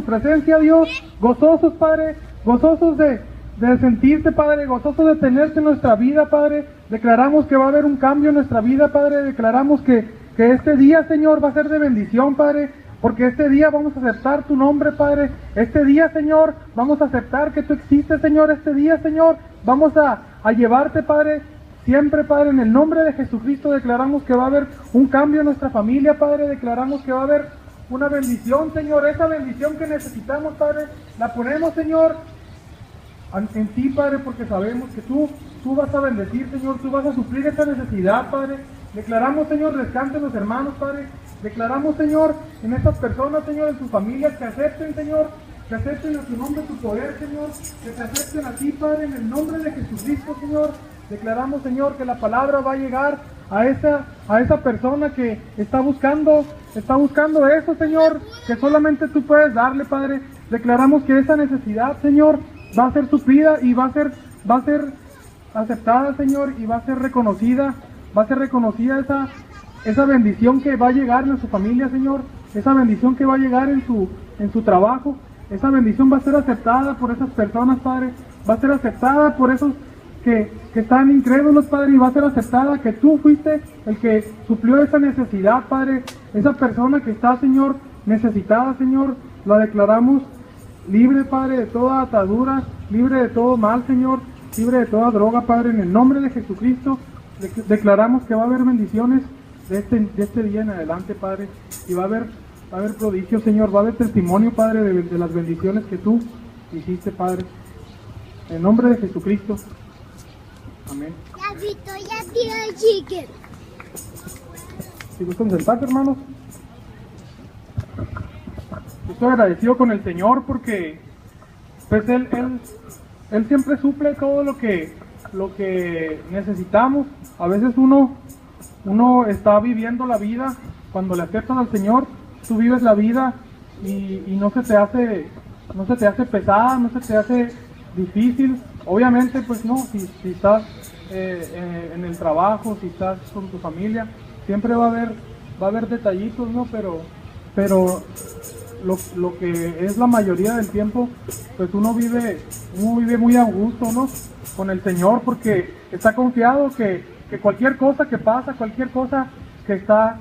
presencia, Dios, gozosos, Padre, gozosos de sentirte, Padre, gozosos de tenerte en nuestra vida, Padre. Declaramos que va a haber un cambio en nuestra vida, Padre. Declaramos que este día, Señor, va a ser de bendición, Padre, porque este día vamos a aceptar tu nombre, Padre. Este día, Señor, vamos a aceptar que tú existes, Señor. Este día, Señor, vamos a llevarte, Padre, siempre, Padre, en el nombre de Jesucristo. Declaramos que va a haber un cambio en nuestra familia, Padre. Declaramos que va a haber una bendición, Señor. Esa bendición que necesitamos, Padre, la ponemos, Señor, en ti, Padre, porque sabemos que tú vas a bendecir, Señor. Tú vas a suplir esa necesidad, Padre. Declaramos, Señor, descanso en los hermanos, Padre. Declaramos, Señor, en estas personas, Señor, en sus familias, que acepten, Señor, que acepten a tu nombre, tu poder, Señor, que te acepten a ti, Padre, en el nombre de Jesucristo, Señor. Declaramos, Señor, que la palabra va a llegar a esa persona que está buscando eso, Señor, que solamente tú puedes darle, Padre. Declaramos que esa necesidad, Señor, va a ser suplida y va a ser aceptada, Señor, y va a ser reconocida esa bendición que va a llegar en su familia, Señor, esa bendición que va a llegar en su trabajo, esa bendición va a ser aceptada por esas personas, Padre, va a ser aceptada por esos que están incrédulos, Padre, y va a ser aceptada que tú fuiste el que suplió esa necesidad, Padre. Esa persona que está, Señor, necesitada, Señor, la declaramos libre, Padre, de toda atadura, libre de todo mal, Señor, libre de toda droga, Padre, en el nombre de Jesucristo. Declaramos que va a haber bendiciones de este día en adelante, Padre, y va a haber prodigios, Señor, va a haber testimonio, Padre, de las bendiciones que tú hiciste, Padre, en el nombre de Jesucristo. Amén. Si gustan sentarse, hermanos. Estoy agradecido con el Señor porque pues Él siempre suple todo lo que necesitamos. A veces uno está viviendo la vida, cuando le aceptas al Señor, tú vives la vida y no se te hace pesada, no se te hace difícil. Obviamente, pues no, si estás en el trabajo, si estás con tu familia, siempre va a haber detallitos, ¿no? Pero lo que es la mayoría del tiempo, pues uno vive muy a gusto, ¿no? Con el Señor, porque está confiado que cualquier cosa que pasa, cualquier cosa que está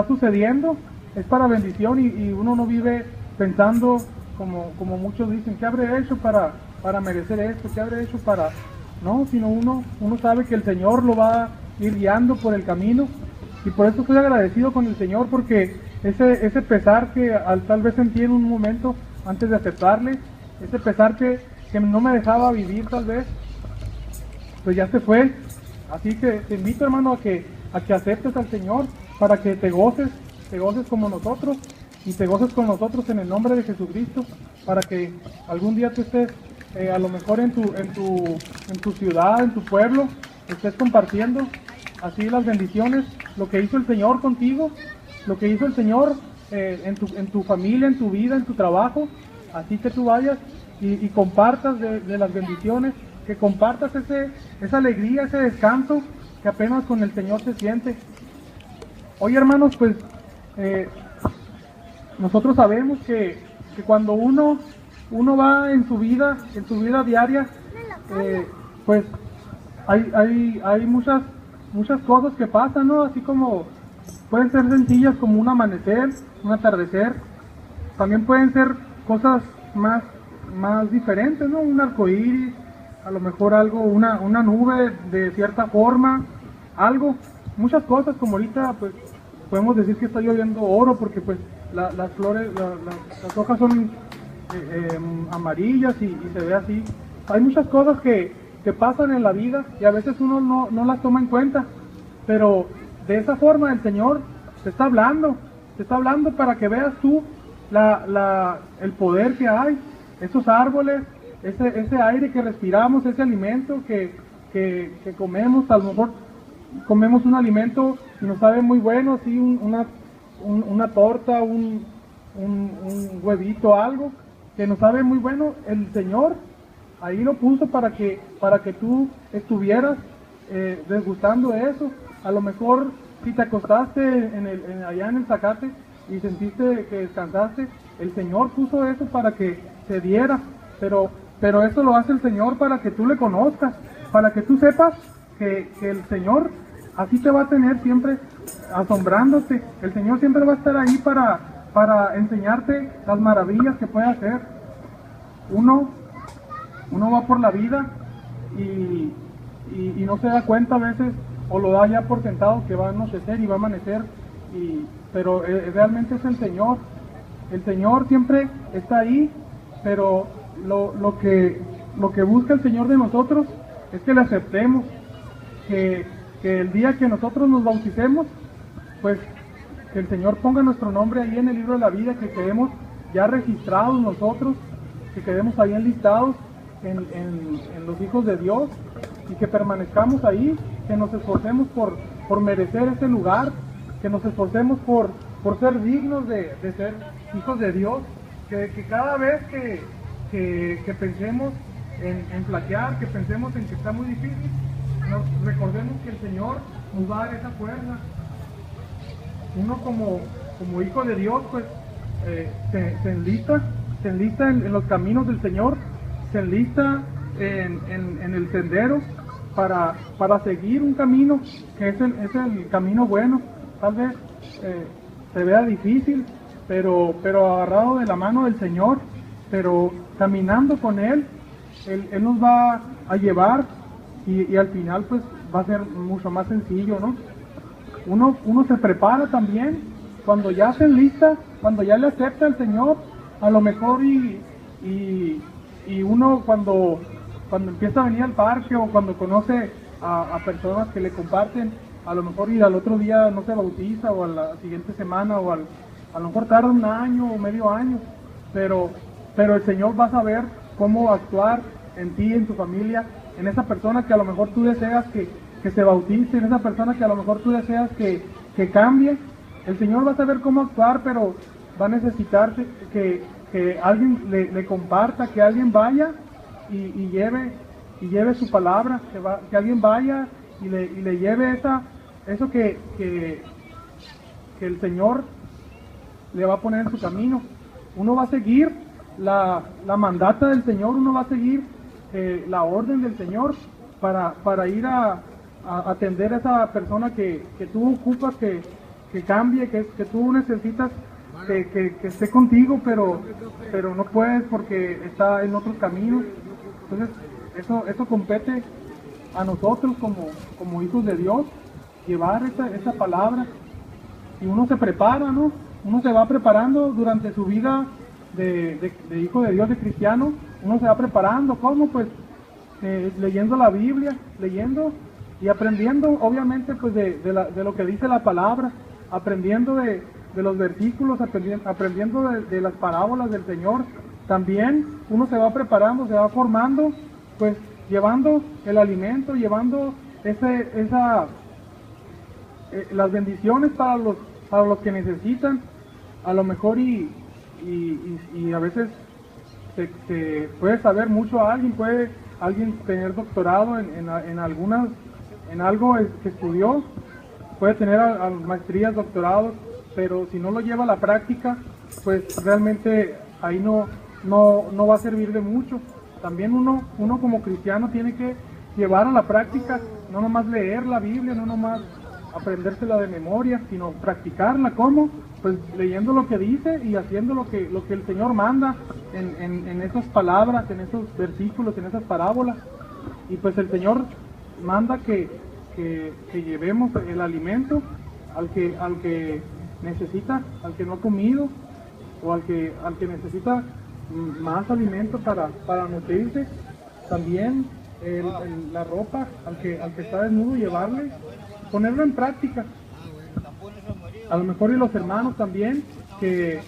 sucediendo, es para bendición y uno no vive pensando, como muchos dicen, ¿qué habré hecho para merecer esto? ¿Qué habré hecho para...? No, sino uno sabe que el Señor lo va a ir guiando por el camino, y por eso estoy agradecido con el Señor, porque ese pesar que tal vez sentí en un momento antes de aceptarle, ese pesar que no me dejaba vivir tal vez, pues ya se fue. Así que te invito, hermano, a que aceptes al Señor, para que te goces como nosotros, y te goces con nosotros en el nombre de Jesucristo, para que algún día tú estés a lo mejor en tu ciudad, en tu pueblo, estés compartiendo así las bendiciones, lo que hizo el Señor contigo, lo que hizo el Señor en tu familia, en tu vida, en tu trabajo. Así que tú vayas y compartas de las bendiciones, que compartas esa alegría, ese descanso que apenas con el Señor se siente. Oye, hermanos, pues nosotros sabemos que cuando uno va en su vida diaria, pues hay muchas cosas que pasan, ¿no? Así como pueden ser sencillas como un amanecer, un atardecer. También pueden ser cosas más diferentes, ¿no? Un arcoíris, a lo mejor algo, una nube de cierta forma, muchas cosas, como ahorita pues podemos decir que está lloviendo oro, porque pues las flores, las hojas son amarillas y se ve así. Hay muchas cosas que pasan en la vida y a veces uno no las toma en cuenta, pero de esa forma el Señor te está hablando para que veas tú el poder que hay, esos árboles, ese aire que respiramos, ese alimento que comemos. A lo mejor comemos un alimento y nos sabe muy bueno, así una torta, un huevito, algo que nos sabe muy bueno. El Señor ahí lo puso para que tú estuvieras desgustando eso. A lo mejor si te acostaste allá en el zacate y sentiste que descansaste, el Señor puso eso para que se diera, pero eso lo hace el Señor para que tú le conozcas, para que tú sepas que el Señor así te va a tener siempre asombrándote. El Señor siempre va a estar ahí para enseñarte las maravillas que puede hacer. Uno va por la vida y no se da cuenta a veces, o lo da ya por sentado que va a anochecer y va a amanecer, pero realmente es el Señor. El Señor siempre está ahí, pero lo que busca el Señor de nosotros es que le aceptemos, que el día que nosotros nos bauticemos, pues que el Señor ponga nuestro nombre ahí en el libro de la vida, que quedemos ya registrados nosotros, que quedemos ahí enlistados en los hijos de Dios, y que permanezcamos ahí, que nos esforcemos por merecer ese lugar, que nos esforcemos por ser dignos de ser hijos de Dios, que cada vez que pensemos en flaquear, que pensemos en que está muy difícil, recordemos que el Señor nos va a dar esa fuerza. Uno como hijo de Dios, pues se enlista en los caminos del Señor, se enlista en el sendero para seguir un camino que es el camino bueno. Tal vez se vea difícil, pero agarrado de la mano del Señor, pero caminando con Él nos va a llevar, y al final pues va a ser mucho más sencillo, ¿no? Uno se prepara también cuando ya se enlista, cuando ya le acepta al Señor, a lo mejor y uno cuando empieza a venir al parque, o cuando conoce a personas que le comparten, a lo mejor y al otro día no se bautiza, o a la siguiente semana, o a lo mejor tarda un año o medio año, pero el Señor va a saber cómo actuar en ti, en tu familia, en esa persona que a lo mejor tú deseas que se bautice, en esa persona que a lo mejor tú deseas que cambie. El Señor va a saber cómo actuar, pero va a necesitar que alguien le comparta, que alguien vaya y lleve su palabra, que alguien vaya y le lleve eso que el Señor le va a poner en su camino. Uno va a seguir la mandata del Señor, uno va a seguir la orden del Señor para ir a atender a esa persona que tú ocupas, que cambie, que tú necesitas que esté contigo, pero no puedes porque está en otros caminos. Entonces eso compete a nosotros como hijos de Dios, llevar esa palabra, y uno se prepara, ¿no? Uno se va preparando durante su vida de hijo de Dios, de cristiano. Uno se va preparando, ¿cómo? Pues leyendo la Biblia, leyendo y aprendiendo, obviamente, pues de lo que dice la palabra, aprendiendo de los versículos, aprendiendo de las parábolas del Señor. También uno se va preparando, se va formando, pues llevando el alimento, llevando las bendiciones para los que necesitan. A lo mejor y a veces se puede saber mucho a alguien, puede alguien tener doctorado en algo que estudió, puede tener maestrías, doctorados, pero si no lo lleva a la práctica, pues realmente ahí no va a servir de mucho. También uno como cristiano tiene que llevar a la práctica, no nomás leer la Biblia, no nomás aprendérsela de memoria, sino practicarla. ¿Cómo? Pues leyendo lo que dice y haciendo lo que el Señor manda en esas palabras, en esos versículos, en esas parábolas. Y pues el Señor manda que llevemos el alimento al que necesita, al que no ha comido, o al que necesita más alimento para nutrirse. También la ropa al que está desnudo, llevarle, ponerlo en práctica. A lo mejor y los hermanos también que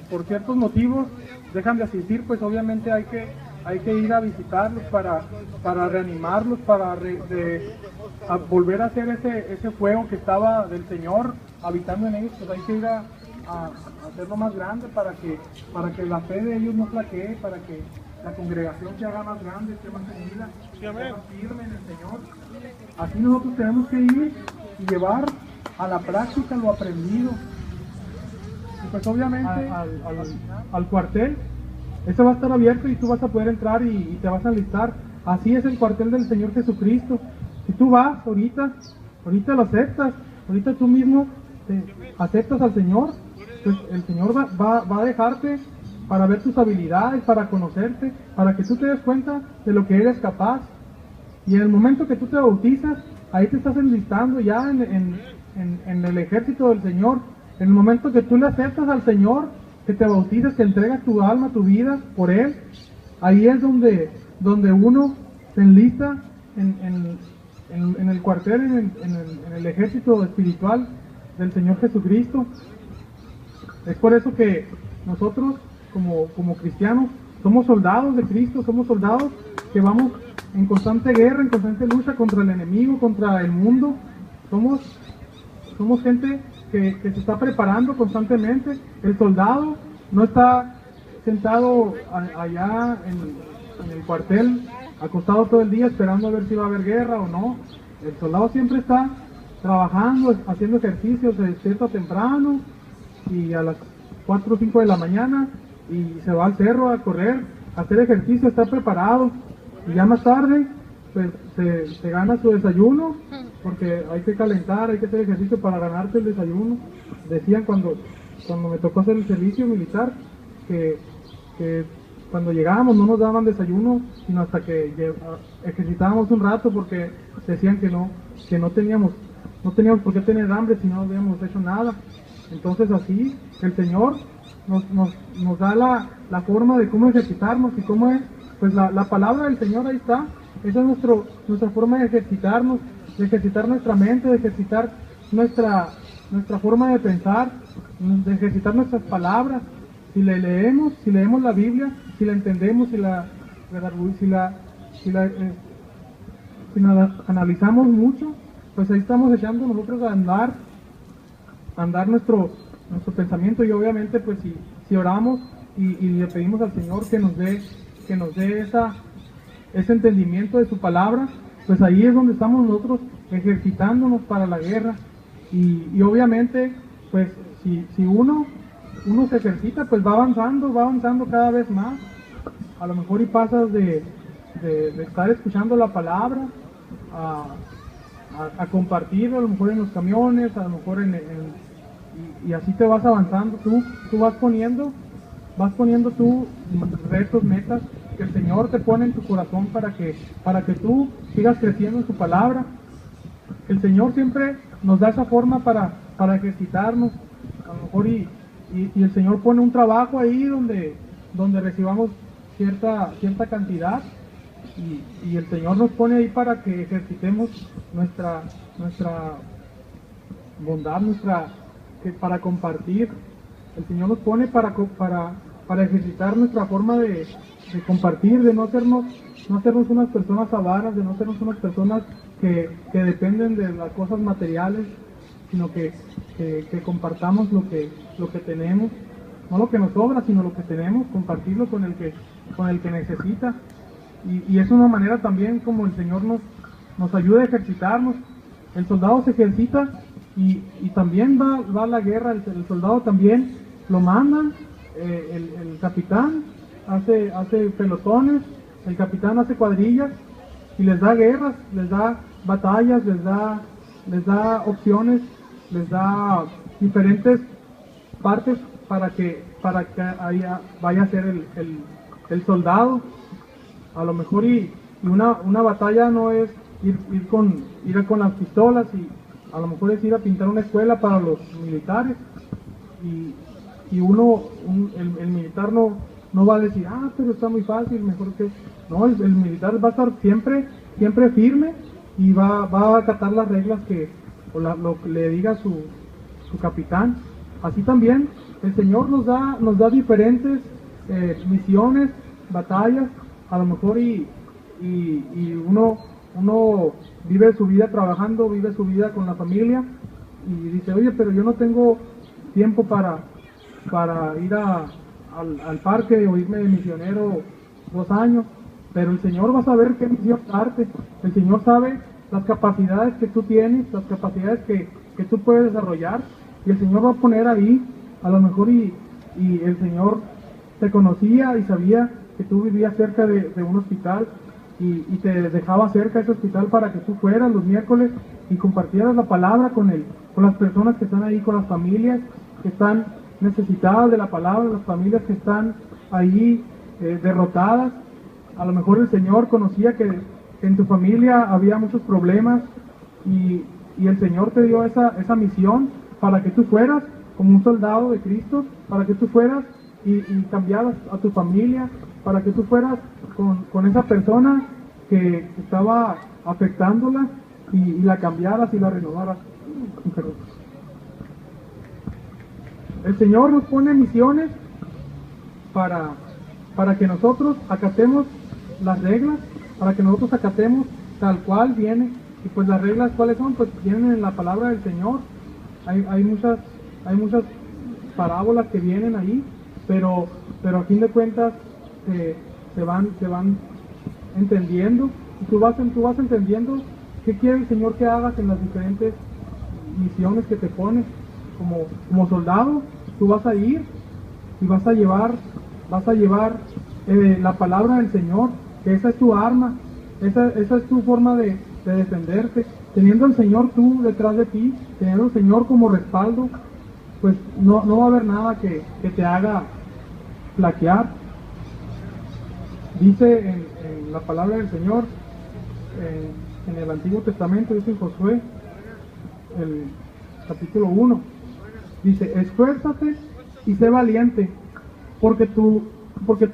por ciertos motivos dejan de asistir, pues obviamente hay que ir a visitarlos para reanimarlos, para volver a hacer ese fuego que estaba del Señor habitando en ellos. Pues hay que ir a hacerlo más grande para que la fe de ellos no flaquee, para que la congregación se haga más grande, esté más unida, esté más firme en el Señor. Así nosotros tenemos que ir y llevar a la práctica lo aprendido. pues obviamente al cuartel. Ese va a estar abierto y tú vas a poder entrar y te vas a enlistar. Así es el cuartel del Señor Jesucristo. Si tú vas ahorita lo aceptas, ahorita tú mismo te aceptas al Señor, pues el Señor va a dejarte para ver tus habilidades, para conocerte, para que tú te des cuenta de lo que eres capaz. Y en el momento que tú te bautizas, ahí te estás enlistando ya en el ejército del Señor. En el momento que tú le aceptas al Señor, que te bautizas, que entregas tu alma, tu vida por Él, ahí es donde uno se enlista en el cuartel, en el ejército espiritual del Señor Jesucristo. Es por eso que nosotros, como cristianos, somos soldados de Cristo, somos soldados que vamos en constante guerra, en constante lucha contra el enemigo, contra el mundo. Somos gente que se está preparando constantemente. El soldado no está sentado allá en el cuartel, acostado todo el día esperando a ver si va a haber guerra o no. El soldado siempre está trabajando, haciendo ejercicios, se despierta temprano y a las 4 o 5 de la mañana y se va al cerro a correr, a hacer ejercicio, está preparado. Y ya más tarde pues se gana su desayuno, porque hay que calentar, hay que hacer ejercicio para ganarte el desayuno. Decían cuando me tocó hacer el servicio militar que cuando llegábamos no nos daban desayuno sino hasta que ejercitábamos un rato, porque decían que no teníamos por qué tener hambre si no habíamos hecho nada. Entonces así el Señor nos da la forma de cómo ejercitarnos y cómo es, pues la palabra del Señor ahí está. Esa es nuestra forma de ejercitarnos, de ejercitar nuestra mente, de ejercitar nuestra forma de pensar, de ejercitar nuestras palabras. Si leemos la Biblia, si la entendemos, si la analizamos mucho, pues ahí estamos echando nosotros a andar nuestro pensamiento. Y obviamente pues si oramos y le pedimos al Señor que nos dé ese entendimiento de su palabra, pues ahí es donde estamos nosotros ejercitándonos para la guerra. Y obviamente pues si uno se ejercita, pues va avanzando cada vez más. A lo mejor y pasas de estar escuchando la palabra a compartirlo, a lo mejor en los camiones, a lo mejor y así te vas avanzando. Tú vas poniendo tú retos, metas que el Señor te pone en tu corazón para que tú sigas creciendo en su palabra. El Señor siempre nos da esa forma para ejercitarnos. A lo mejor y el Señor pone un trabajo ahí donde recibamos cierta cantidad, y el Señor nos pone ahí para que ejercitemos nuestra bondad, para compartir. El Señor nos pone para ejercitar nuestra forma de compartir, de no hacernos unas personas avaras, de no hacernos unas personas que dependen de las cosas materiales, sino que compartamos lo que tenemos, no lo que nos sobra, sino lo que tenemos, compartirlo con el que necesita. Y es una manera también como el Señor nos ayuda a ejercitarnos. El soldado se ejercita y también va a la guerra. El soldado también lo mandan, el capitán hace pelotones, el capitán hace cuadrillas y les da guerras, les da batallas, les da opciones, les da diferentes partes para que vaya a ser el soldado. A lo mejor y una batalla no es ir con las pistolas, y a lo mejor es ir a pintar una escuela para los militares, y el militar no va a decir, pero está muy fácil, mejor que... No, el militar va a estar siempre firme y va a acatar las reglas lo que le diga su capitán. Así también el Señor nos da diferentes misiones, batallas. A lo mejor y uno vive su vida trabajando, vive su vida con la familia, y dice, oye, pero yo no tengo tiempo para ir al parque o irme de misionero 2 años. Pero el Señor va a saber qué misión darte. El Señor sabe las capacidades que tú tienes, las capacidades que tú puedes desarrollar, y el Señor va a poner ahí a lo mejor y el Señor te conocía y sabía que tú vivías cerca de un hospital y te dejaba cerca de ese hospital para que tú fueras los miércoles y compartieras la palabra con las personas que están ahí, con las familias que están necesitadas de la palabra, las familias que están ahí derrotadas. A lo mejor el Señor conocía que en tu familia había muchos problemas y el Señor te dio esa misión para que tú fueras como un soldado de Cristo, para que tú fueras y cambiaras a tu familia, para que tú fueras con esa persona que estaba afectándola y la cambiaras y la renovaras. Perdón. El Señor nos pone misiones para que nosotros acatemos las reglas, para que nosotros acatemos tal cual viene. Y pues las reglas, ¿cuáles son? Pues vienen en la palabra del Señor. Hay muchas parábolas que vienen ahí, pero a fin de cuentas se van entendiendo, y tú vas entendiendo qué quiere el Señor que hagas en las diferentes misiones que te pones. Como soldado, tú vas a ir y vas a llevar la palabra del Señor, que esa es tu arma, esa es tu forma de defenderte. Teniendo al Señor tú detrás de ti, teniendo al Señor como respaldo, pues no va a haber nada que te haga flaquear. Dice en la palabra del Señor, en el Antiguo Testamento, dice en Josué, el capítulo 1, dice: esfuérzate y sé valiente, porque tú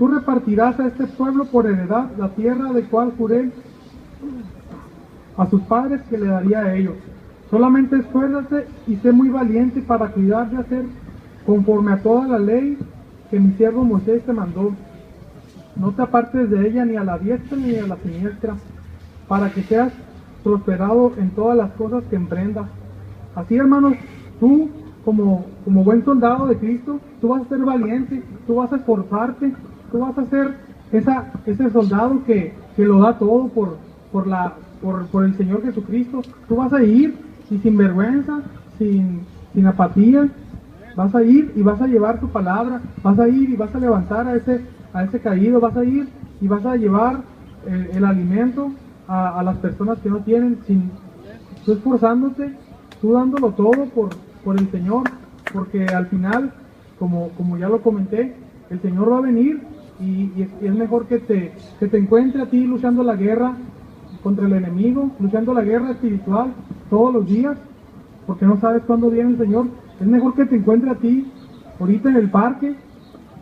repartirás a este pueblo por heredad la tierra de cual juré a sus padres que le daría a ellos. Solamente esfuérzate y sé muy valiente para cuidar de hacer conforme a toda la ley que mi siervo Moisés te mandó. No te apartes de ella ni a la diestra ni a la siniestra, para que seas prosperado en todas las cosas que emprendas. Así, hermanos, tú como buen soldado de Cristo, tú vas a ser valiente, tú vas a esforzarte, tú vas a ser ese soldado que lo da todo por el Señor Jesucristo. Tú vas a ir y sin vergüenza, sin apatía, vas a ir y vas a llevar tu palabra, vas a ir y vas a levantar a ese caído, vas a ir y vas a llevar el alimento a las personas que no tienen, tú esforzándote, tú dándolo todo por el Señor, porque al final, como ya lo comenté, el Señor va a venir y es mejor que te encuentre a ti luchando la guerra contra el enemigo, luchando la guerra espiritual todos los días, porque no sabes cuándo viene el Señor. Es mejor que te encuentre a ti ahorita en el parque,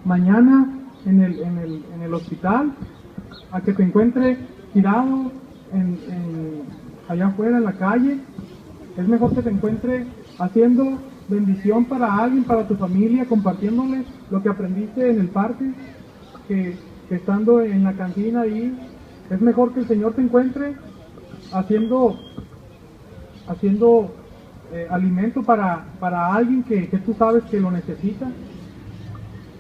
mañana en el hospital, a que te encuentre tirado allá afuera en la calle. Es mejor que te encuentre haciendo bendición para alguien, para tu familia, compartiéndole lo que aprendiste en el parque, que estando en la cantina ahí. Es mejor que el Señor te encuentre haciendo alimento para alguien que tú sabes que lo necesita.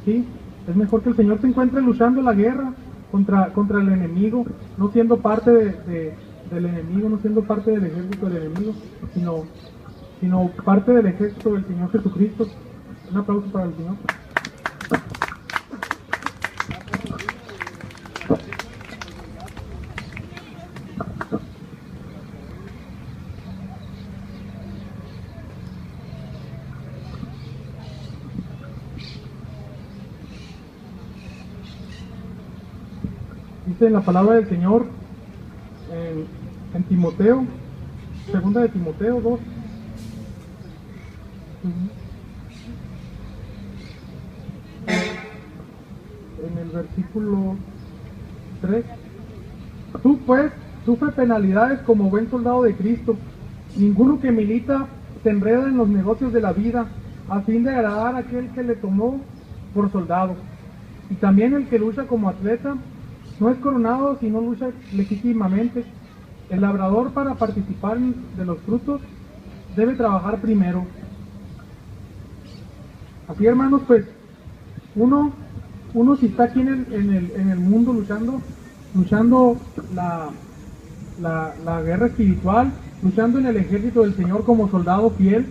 ¿Sí? Es mejor que el Señor te encuentre luchando la guerra contra el enemigo, no siendo parte del enemigo, no siendo parte del ejército del enemigo, sino parte del ejército del Señor Jesucristo. Un aplauso para el Señor. Dice en la palabra del Señor en Timoteo, segunda de Timoteo 2, en el versículo 3: tú pues sufre penalidades como buen soldado de Cristo. Ninguno que milita se enreda en los negocios de la vida a fin de agradar a aquel que le tomó por soldado. Y también el que lucha como atleta no es coronado si no lucha legítimamente. El labrador, para participar de los frutos, debe trabajar primero. Así, hermanos, pues uno si está aquí en el mundo luchando la guerra espiritual, luchando en el ejército del Señor como soldado fiel,